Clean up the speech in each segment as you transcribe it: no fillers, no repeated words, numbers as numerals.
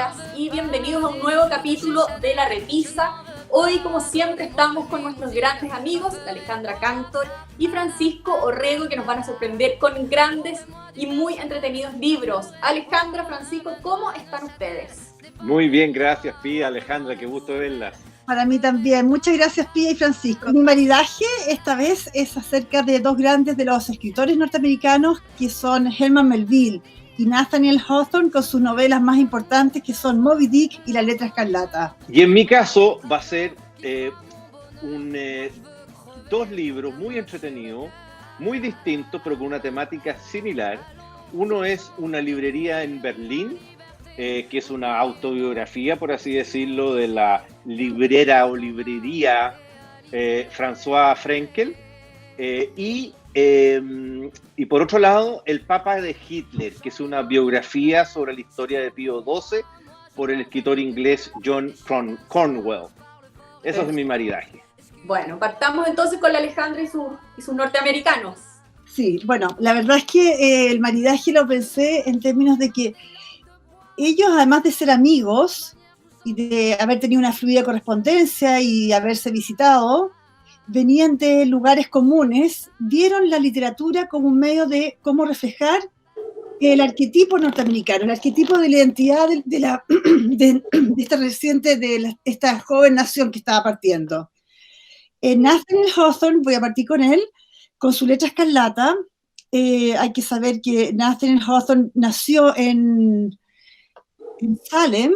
bienvenidas y bienvenidos a un nuevo capítulo de La Repisa. Hoy, como siempre, estamos con nuestros grandes amigos, Alejandra Cantor y Francisco Orrego, que nos van a sorprender con grandes y muy entretenidos libros. Alejandra, Francisco, ¿cómo están ustedes? Muy bien, gracias, Pía, Alejandra, qué gusto verlas. Para mí también. Muchas gracias, Pía y Francisco. Mi maridaje esta vez es acerca de dos grandes de los escritores norteamericanos, que son Herman Melville y Nathaniel Hawthorne, con sus novelas más importantes, que son Moby Dick y La Letra Escarlata. Y en mi caso va a ser dos libros muy entretenidos, muy distintos, pero con una temática similar. Uno es Una librería en Berlín, que es una autobiografía, por así decirlo, de la librera o librería François Frenkel, y por otro lado, El Papa de Hitler, que es una biografía sobre la historia de Pío XII por el escritor inglés John Cornwell. Eso es mi maridaje. Bueno, partamos entonces con la Alejandra y sus norteamericanos. Sí, bueno, la verdad es que el maridaje lo pensé en términos de que ellos, además de ser amigos y de haber tenido una fluida correspondencia y haberse visitado, venían de lugares comunes, vieron la literatura como un medio de cómo reflejar el arquetipo norteamericano, el arquetipo de la identidad de esta joven nación que estaba partiendo. Nathaniel Hawthorne, voy a partir con él, con su Letra Escarlata. Hay que saber que Nathaniel Hawthorne nació en Salem,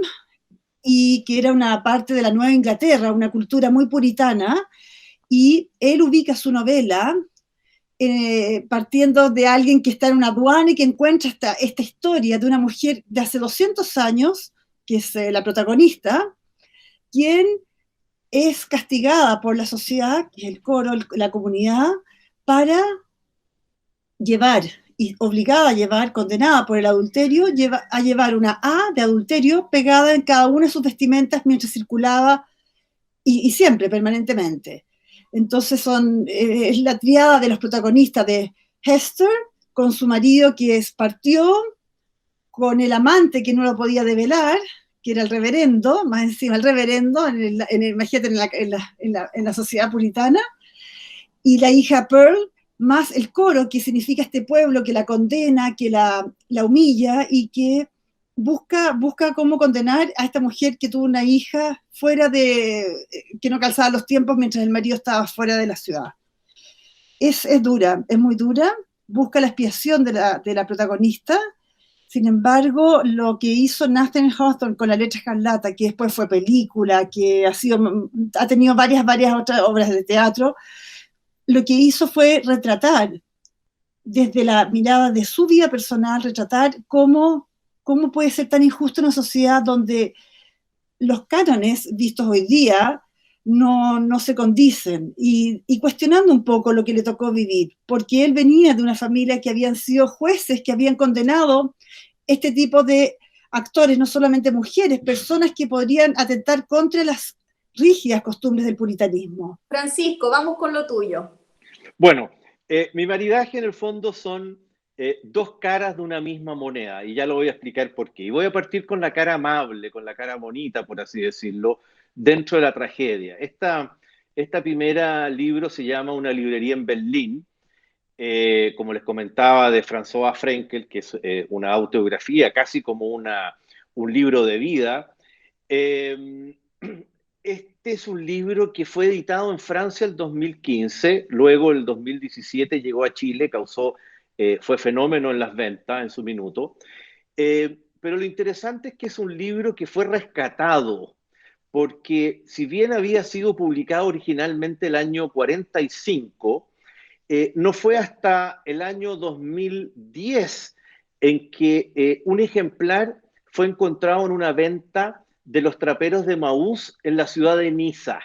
y que era una parte de la Nueva Inglaterra, una cultura muy puritana, y él ubica su novela partiendo de alguien que está en una aduana y que encuentra esta historia de una mujer de hace 200 años, que es la protagonista, quien es castigada por la sociedad, que es el coro, la comunidad, para llevar, y obligada a llevar, condenada por el adulterio, a llevar una A de adulterio pegada en cada una de sus vestimentas mientras circulaba, y siempre, permanentemente. Entonces es la triada de los protagonistas de Hester, con su marido que partió, con el amante que no lo podía develar, que era el reverendo, más encima el reverendo, imagínate, en la sociedad puritana, y la hija Pearl, más el coro, que significa este pueblo que la condena, que la humilla y que busca cómo condenar a esta mujer que tuvo una hija que no calzaba los tiempos mientras el marido estaba fuera de la ciudad. Es dura, es muy dura, busca la expiación de la protagonista. Sin embargo, lo que hizo Nathaniel Hawthorne con La Letra Escarlata, que después fue película, que ha tenido varias otras obras de teatro, lo que hizo fue retratar, desde la mirada de su vida personal, retratar cómo puede ser tan injusto una sociedad donde los cánones vistos hoy día no se condicen, y cuestionando un poco lo que le tocó vivir, porque él venía de una familia que habían sido jueces, que habían condenado este tipo de actores, no solamente mujeres, personas que podrían atentar contra las rígidas costumbres del puritanismo. Francisco, vamos con lo tuyo. Bueno, mi maridaje en el fondo son dos caras de una misma moneda, y ya lo voy a explicar por qué. Y voy a partir con la cara amable, con la cara bonita, por así decirlo, dentro de la tragedia. Esta primera libro se llama Una librería en Berlín, como les comentaba, de François Frenkel, que es una autobiografía, casi como un libro de vida. Este es un libro que fue editado en Francia el 2015, luego el 2017 llegó a Chile, fue fenómeno en las ventas en su minuto. Pero lo interesante es que es un libro que fue rescatado, porque si bien había sido publicado originalmente el año 45, no fue hasta el año 2010 en que un ejemplar fue encontrado en una venta de los traperos de Maús en la ciudad de Niza.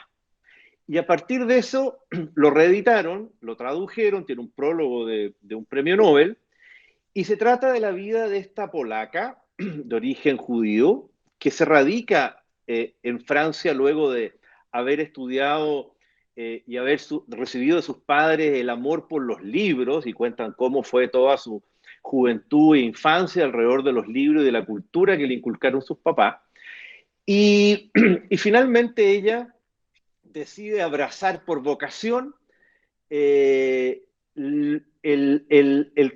Y a partir de eso lo reeditaron, lo tradujeron, tiene un prólogo de un premio Nobel, y se trata de la vida de esta polaca de origen judío que se radica en Francia luego de haber estudiado y haber recibido de sus padres el amor por los libros, y cuentan cómo fue toda su juventud e infancia alrededor de los libros y de la cultura que le inculcaron sus papás. Y, y finalmente ella decide abrazar por vocación el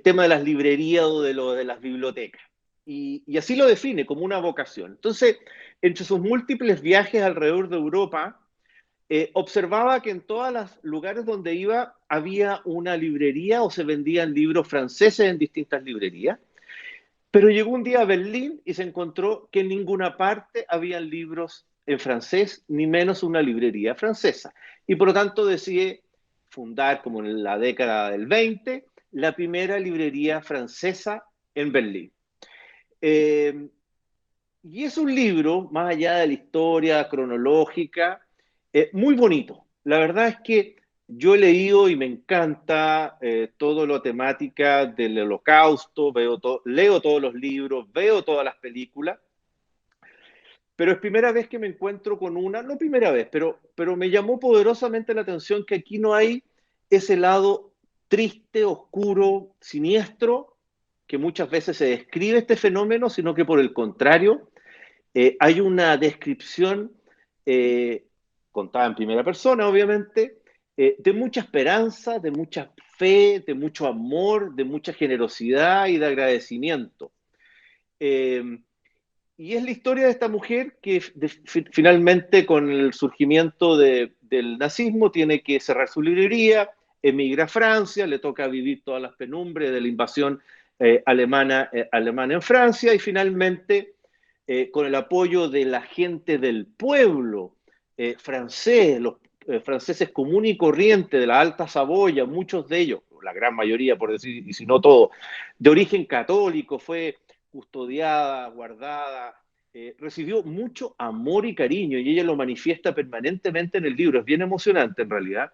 tema de las librerías o de las bibliotecas. Y así lo define como una vocación. Entonces, entre sus múltiples viajes alrededor de Europa, observaba que en todos los lugares donde iba había una librería o se vendían libros franceses en distintas librerías. Pero llegó un día a Berlín y se encontró que en ninguna parte habían libros en francés, ni menos una librería francesa. Y por lo tanto decide fundar, como en la década del 20, la primera librería francesa en Berlín. Y es un libro, más allá de la historia cronológica, muy bonito. La verdad es que yo he leído y me encanta toda la temática del Holocausto, leo todos los libros, veo todas las películas, pero es primera vez que me encuentro con una, no primera vez, pero me llamó poderosamente la atención que aquí no hay ese lado triste, oscuro, siniestro, que muchas veces se describe este fenómeno, sino que por el contrario, hay una descripción contada en primera persona, obviamente, de mucha esperanza, de mucha fe, de mucho amor, de mucha generosidad y de agradecimiento. Y es la historia de esta mujer que finalmente con el surgimiento del nazismo tiene que cerrar su librería, emigra a Francia, le toca vivir todas las penumbres de la invasión alemana en Francia y finalmente con el apoyo de la gente del pueblo francés, los franceses comunes y corrientes de la Alta Saboya, muchos de ellos, la gran mayoría por decir, y si no todo, de origen católico, fue custodiada, guardada, recibió mucho amor y cariño y ella lo manifiesta permanentemente en el libro, es bien emocionante en realidad.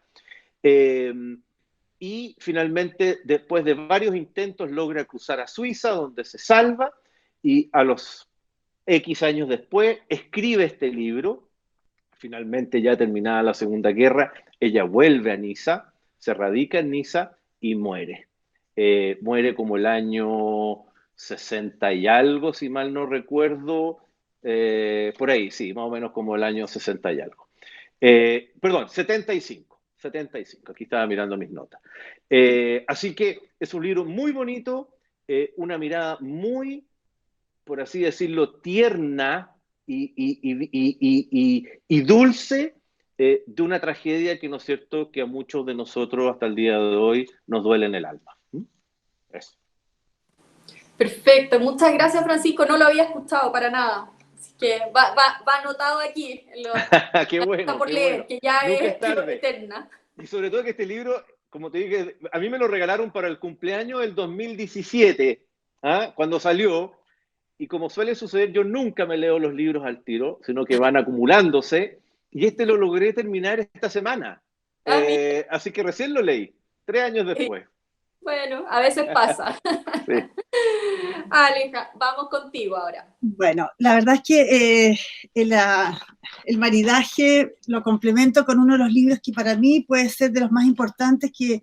Y finalmente, después de varios intentos, logra cruzar a Suiza, donde se salva, y a los X años después escribe este libro. Finalmente, ya terminada la Segunda Guerra, ella vuelve a Niza, se radica en Niza y muere. Muere como el año 60 y algo, si mal no recuerdo, por ahí, sí, más o menos como el año 60 y algo. Perdón, 75, aquí estaba mirando mis notas. Así que es un libro muy bonito, una mirada muy, por así decirlo, tierna y dulce de una tragedia que, ¿no es cierto?, que a muchos de nosotros hasta el día de hoy nos duele en el alma. Eso. Perfecto, muchas gracias Francisco, no lo había escuchado para nada, así que va anotado aquí, Qué bueno, está por qué leer, bueno. que ya Nunca es tarde. eterna. Y sobre todo que este libro, como te dije, a mí me lo regalaron para el cumpleaños del 2017, cuando salió, y como suele suceder, yo nunca me leo los libros al tiro, sino que van acumulándose, y este lo logré terminar esta semana. Así que recién lo leí, 3 años después. Bueno, a veces pasa. Sí. Aleja, vamos contigo ahora. Bueno, la verdad es que el maridaje lo complemento con uno de los libros que para mí puede ser de los más importantes que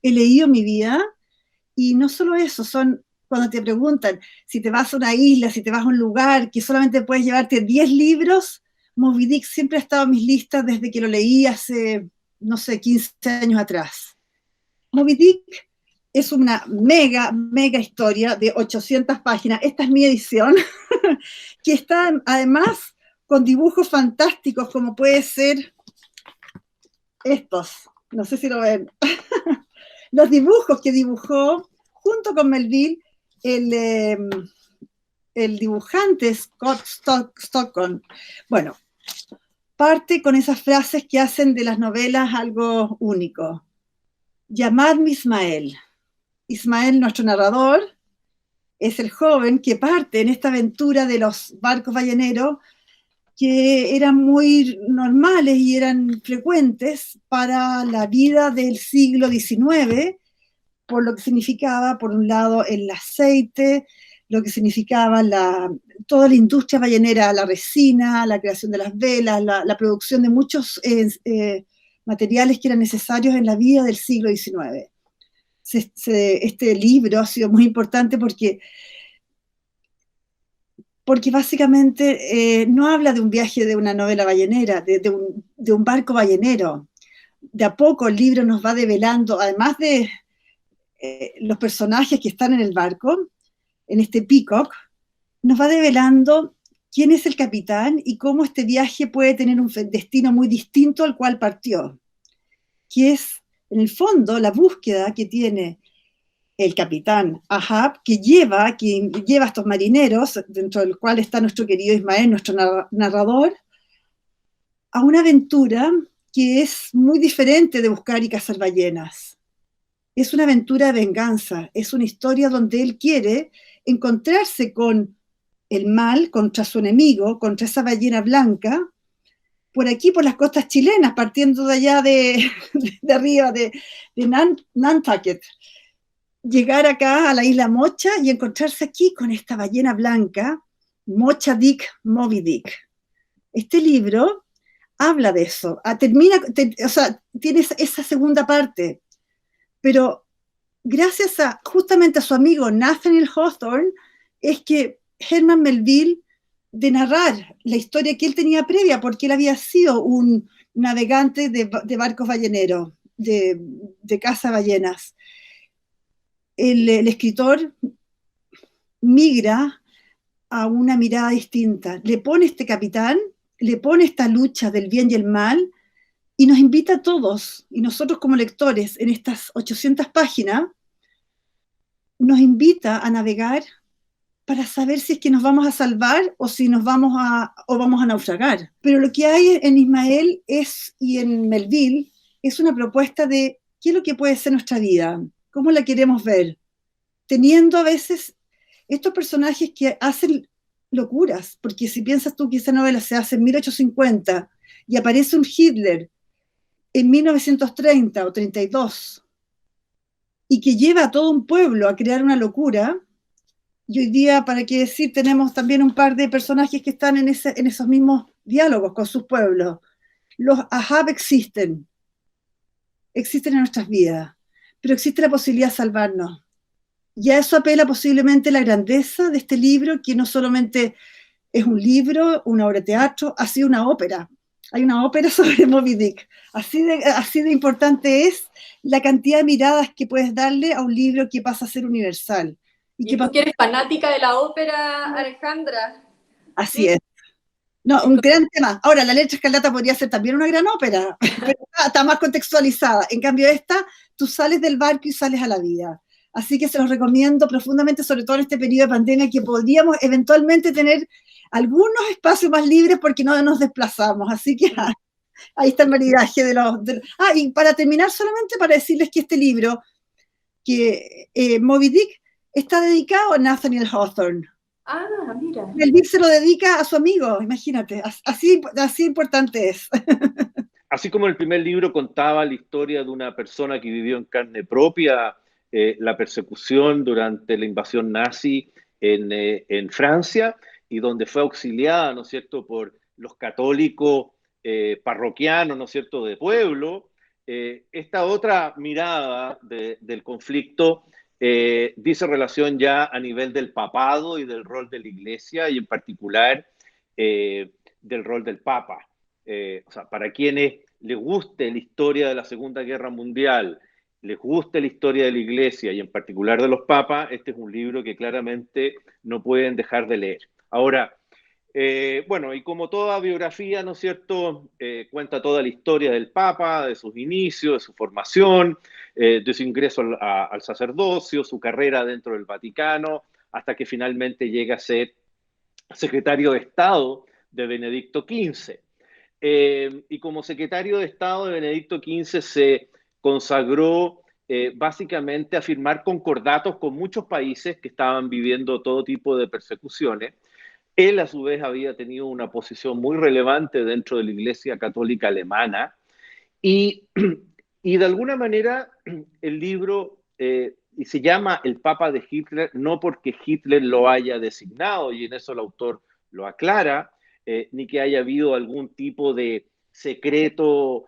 he leído en mi vida. Y no solo eso, son cuando te preguntan si te vas a una isla, si te vas a un lugar que solamente puedes llevarte 10 libros, Moby Dick siempre ha estado en mis listas desde que lo leí hace, no sé, 15 años atrás. Moby Dick es una mega historia de 800 páginas. Esta es mi edición, que está además con dibujos fantásticos, como puede ser estos. No sé si lo ven. Los dibujos que dibujó junto con Melville el dibujante Scott Stockton. Bueno, parte con esas frases que hacen de las novelas algo único. Llamadme Ismael. Ismael, nuestro narrador, es el joven que parte en esta aventura de los barcos balleneros que eran muy normales y eran frecuentes para la vida del siglo XIX, por lo que significaba, por un lado, el aceite, lo que significaba toda la industria ballenera, la resina, la creación de las velas, la producción de muchos materiales que eran necesarios en la vida del siglo XIX. este libro ha sido muy importante porque básicamente no habla de un viaje de una novela ballenera, de un barco ballenero. De a poco el libro nos va develando, además de los personajes que están en el barco, en este Peacock, nos va develando quién es el capitán y cómo este viaje puede tener un destino muy distinto al cual partió, que es, en el fondo, la búsqueda que tiene el capitán Ahab, que lleva a estos marineros, dentro del cual está nuestro querido Ismael, nuestro narrador, a una aventura que es muy diferente de buscar y cazar ballenas. Es una aventura de venganza, es una historia donde él quiere encontrarse con el mal, contra su enemigo, contra esa ballena blanca, por aquí, por las costas chilenas, partiendo de allá de arriba, de Nantucket. Llegar acá a la isla Mocha y encontrarse aquí con esta ballena blanca, Mocha Dick, Moby Dick. Este libro habla de eso, o sea, tiene esa segunda parte, pero gracias justamente a su amigo Nathaniel Hawthorne, es que Herman Melville, de narrar la historia que él tenía previa, porque él había sido un navegante de barcos balleneros, de caza ballenas. El escritor migra a una mirada distinta, le pone este capitán, le pone esta lucha del bien y el mal, y nos invita a todos, y nosotros como lectores, en estas 800 páginas, nos invita a navegar para saber si es que nos vamos a salvar o si vamos a naufragar. Pero lo que hay en Ismael y en Melville es una propuesta de qué es lo que puede ser nuestra vida, cómo la queremos ver, teniendo a veces estos personajes que hacen locuras, porque si piensas tú que esa novela se hace en 1850 y aparece un Hitler en 1930 o 32 y que lleva a todo un pueblo a crear una locura, y hoy día, para qué decir, tenemos también un par de personajes que están en esos mismos diálogos con sus pueblos. Los Ahab existen en nuestras vidas, pero existe la posibilidad de salvarnos. Y a eso apela posiblemente la grandeza de este libro, que no solamente es un libro, una obra de teatro, ha sido una ópera. Hay una ópera sobre Moby Dick. Así de importante es la cantidad de miradas que puedes darle a un libro que pasa a ser universal. ¿Y tú que eres fanática de la ópera, Alejandra? Así es. No, un gran tema. Ahora, La Letra Escarlata podría ser también una gran ópera, pero está más contextualizada. En cambio, tú sales del barco y sales a la vida. Así que se los recomiendo profundamente, sobre todo en este periodo de pandemia, que podríamos eventualmente tener algunos espacios más libres porque no nos desplazamos. Así que ahí está el maridaje y para terminar, solamente para decirles que este libro, que Moby Dick, está dedicado a Nathaniel Hawthorne. Ah, mira. Melville se lo dedica a su amigo, imagínate, así importante es. Así como el primer libro contaba la historia de una persona que vivió en carne propia la persecución durante la invasión nazi en Francia, y donde fue auxiliada, ¿no es cierto?, por los católicos parroquianos, ¿no es cierto?, de pueblo. Esta otra mirada del conflicto dice relación ya a nivel del papado y del rol de la Iglesia, y en particular del rol del Papa. O sea, para quienes les guste la historia de la Segunda Guerra Mundial, les guste la historia de la Iglesia y en particular de los papas, este es un libro que claramente no pueden dejar de leer. Ahora, bueno, y como toda biografía, ¿no es cierto?, cuenta toda la historia del Papa, de sus inicios, de su formación, de su ingreso al sacerdocio, su carrera dentro del Vaticano, hasta que finalmente llega a ser secretario de Estado de Benedicto XV. Y como secretario de Estado de Benedicto XV se consagró básicamente a firmar concordatos con muchos países que estaban viviendo todo tipo de persecuciones. Él, a su vez, había tenido una posición muy relevante dentro de la Iglesia Católica Alemana, y de alguna manera el libro y se llama El Papa de Hitler, no porque Hitler lo haya designado, y en eso el autor lo aclara, ni que haya habido algún tipo de secreto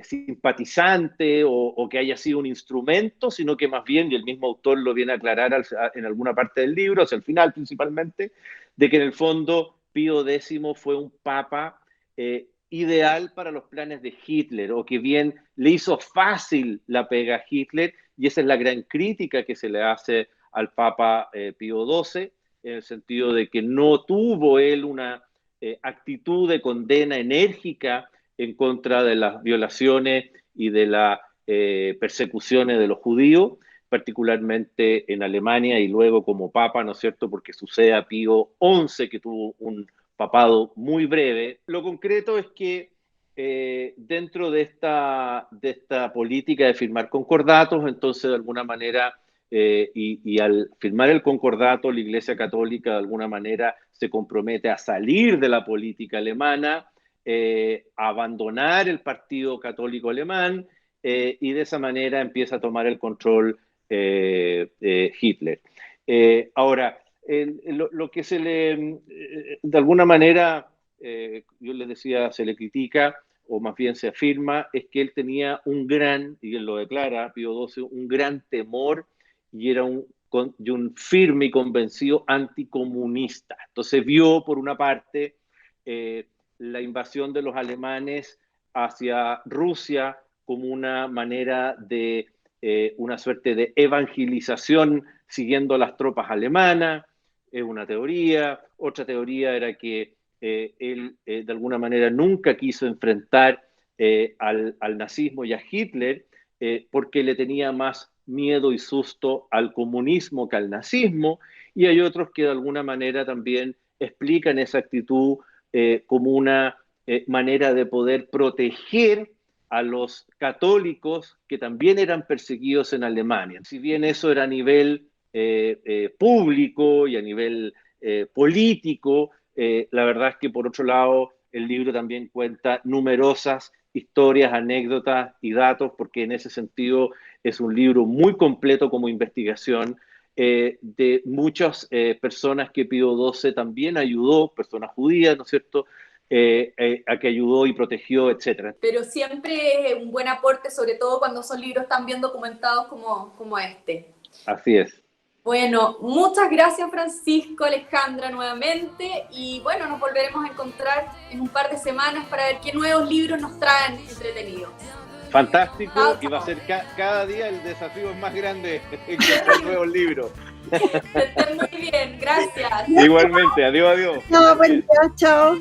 simpatizante o que haya sido un instrumento, sino que más bien, y el mismo autor lo viene a aclarar en alguna parte del libro, hacia el final principalmente, de que en el fondo Pío X fue un papa ideal para los planes de Hitler, o que bien le hizo fácil la pega a Hitler, y esa es la gran crítica que se le hace al Papa Pío XII, en el sentido de que no tuvo él una actitud de condena enérgica en contra de las violaciones y de las persecuciones de los judíos, particularmente en Alemania y luego como papa, ¿no es cierto?, porque sucede a Pío XI, que tuvo un papado muy breve. Lo concreto es que dentro de esta política de firmar concordatos, entonces de alguna manera, y al firmar el concordato, la Iglesia Católica de alguna manera se compromete a salir de la política alemana, a abandonar el Partido Católico Alemán, y de esa manera empieza a tomar el control Hitler. Ahora, lo que se le, de alguna manera, yo les decía, se le critica, o más bien se afirma, es que él tenía un gran, y él lo declara, Pío XII, un gran temor, y era un firme y convencido anticomunista. Entonces vio, por una parte, la invasión de los alemanes hacia Rusia como una manera de una suerte de evangelización siguiendo las tropas alemanas. Es una teoría. Otra teoría era que él de alguna manera nunca quiso enfrentar al nazismo y a Hitler porque le tenía más miedo y susto al comunismo que al nazismo, y hay otros que de alguna manera también explican esa actitud como una manera de poder proteger a los católicos que también eran perseguidos en Alemania. Si bien eso era a nivel público y a nivel político, la verdad es que por otro lado el libro también cuenta numerosas historias, anécdotas y datos, porque en ese sentido es un libro muy completo como investigación de muchas personas que Pío XII también ayudó, personas judías, ¿no es cierto?, a que ayudó y protegió, etc. Pero siempre es un buen aporte, sobre todo cuando son libros tan bien documentados como este. Así es. Bueno, muchas gracias Francisco, Alejandra nuevamente, y bueno, nos volveremos a encontrar en un par de semanas para ver qué nuevos libros nos traen entretenidos. Fantástico, Chao, chao. y va a ser cada día el desafío más grande encontrar nuevos libros. Que estén muy bien, gracias. Igualmente, adiós, adiós. No, buen día, chao.